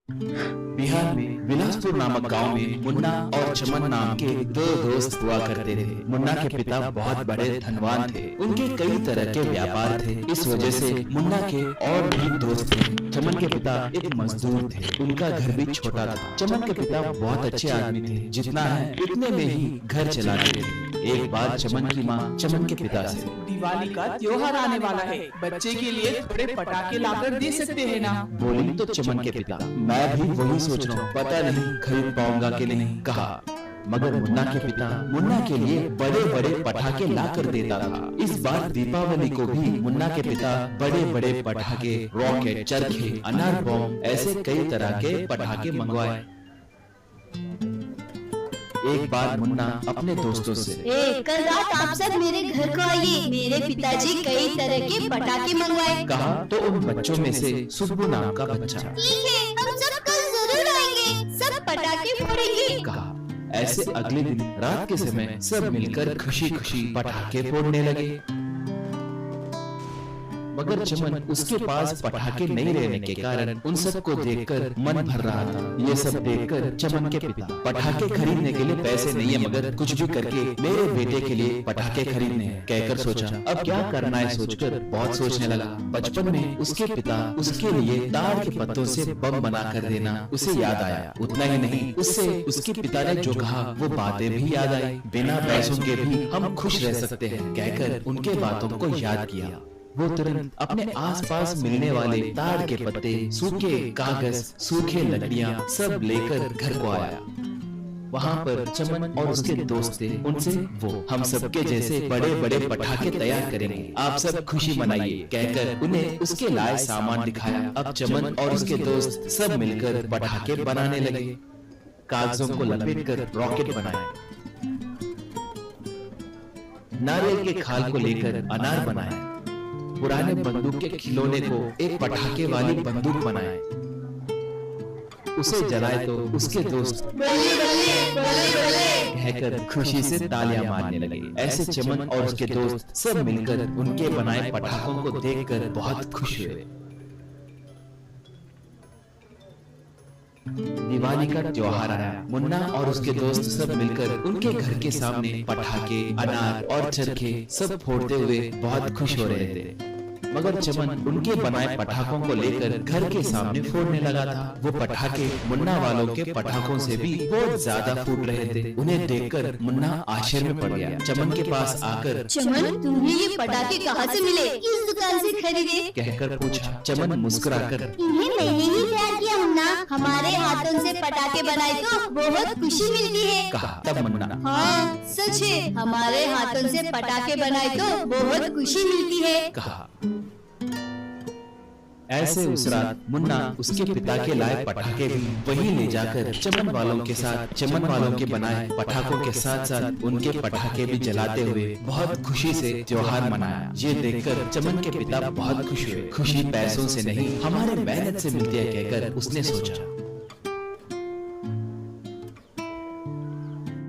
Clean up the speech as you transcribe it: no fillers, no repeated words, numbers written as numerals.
बिहार में बिलासपुर नामक गांव में मुन्ना और चमन नाम के दो दोस्त हुआ करते थे। मुन्ना के पिता बहुत बड़े धनवान थे। उनके कई तरह के व्यापार थे। इस वजह से मुन्ना के और भी दोस्त थे। चमन के पिता एक मजदूर थे। उनका घर भी छोटा था। चमन के पिता बहुत अच्छे आदमी थे। जितना है उतने में ही घर चलाते थे। एक बार चमन की माँ चमन के पिता से, दिवाली का त्योहार आने वाला है, बच्चे के लिए थोड़े पटाखे लाकर दे सकते हैं ना? बोली तो चमन के पिता, मैं भी वही सोच रहा हूँ, पता नहीं खरीद पाऊंगा कि नहीं, कहा। मगर मुन्ना के पिता मुन्ना के लिए बड़े बड़े पटाखे ला कर देता था। इस बार दीपावली को भी मुन्ना के पिता बड़े बड़े पटाखे, रॉकेट, चरखे, अनार बम, ऐसे कई तरह के पटाखे मंगवाए। एक बार मुन्ना अपने दोस्तों से, कल रात आप सब मेरे घर को आइए, मेरे पिताजी कई तरह के पटाखे मंगवाए, कहा। तो उन बच्चों में से सुब्बू नाम का बच्चा, ठीक है हम सब कल जरूर आएंगे, सब पटाखे फोड़ेंगे, कहा। ऐसे अगले दिन रात के समय सब मिलकर खुशी खुशी पटाखे फोड़ने लगे। मगर चमन उसके पास पटाखे नहीं रहने के कारण उन सबको देखकर मन भर रहा था। ये सब देखकर चमन के पिता, पटाखे खरीदने के लिए पैसे नहीं है, मगर कुछ भी करके मेरे बेटे के लिए पटाखे खरीदने हैं, कहकर सोचा अब क्या करना है सोचकर बहुत सोचने लगा। बचपन में उसके पिता उसके लिए ताड़ के पत्तों से बम बना कर देना उसे याद आया। उतना ही नहीं, उससे उसके पिता ने जो कहा वो बातें भी याद आई। बिना पैसों के भी हम खुश रह सकते हैं, कहकर उनके बातों को याद किया। वो तुरंत अपने आसपास मिलने वाले ताड़ के पत्ते, सूखे कागज, सूखे लकड़ियां सब लेकर घर को आया। वहाँ पर चमन और उसके दोस्त थे। उनसे वो हम सबके जैसे बड़े बड़े पटाखे तैयार करेंगे, आप सब खुशी मनाइए, कहकर उन्हें उसके लाए सामान दिखाया। अब चमन और उसके दोस्त सब मिलकर पटाखे बनाने लगे। कागजों को लपेटकर रॉकेट बनाए, नारियल के खाल को लेकर अनार बनाए, पुराने बंदूक के खिलौने को एक पटाखे वाली बंदूक बनाए। उसे जलाए तो उसके दोस्त कहकर खुशी से तालियां मारने लगे। ऐसे चमन और उसके दोस्त सब मिलकर उनके बनाए पटाखों को देखकर बहुत खुश हुए। दिवाली का त्योहार आया। मुन्ना और उसके दोस्त सब मिलकर उनके घर के सामने पटाखे, अनार और चरखे सब फोड़ते हुए बहुत खुश हो रहे थे। मगर चमन उनके बनाए पटाखों को लेकर घर के सामने फोड़ने लगा था। वो पटाखे मुन्ना वालों के पटाखों से भी बहुत ज्यादा फूट रहे थे। उन्हें देखकर मुन्ना आश्चर्य में पड़ गया। चमन के पास आकर, चमन तुम्हें ये पटाखे कहाँ से मिले, किस दुकान से खरीदे, कहकर पूछा। चमन मुस्कुराकर, इन्हें मैंने ही तैयार किया मुन्ना, हमारे हाथों से पटाखे बनाए तो बहुत खुशी मिलती है, कहा। तब मुन्ना, हाँ सच है, हमारे हाथों से पटाखे बनाए तो बहुत खुशी मिलती है, कहा। ऐसे उस रात मुन्ना उसके पिता के लाए पटाखे भी वही ले जाकर चमन वालों के साथ, चमन वालों के बनाए पटाखों के साथ साथ उनके पटाखे भी जलाते हुए बहुत खुशी से त्योहार मनाया। ये देखकर चमन के पिता बहुत खुश हुए। खुशी पैसों से नहीं, हमारे मेहनत से मिलती है, कहकर उसने सोचा।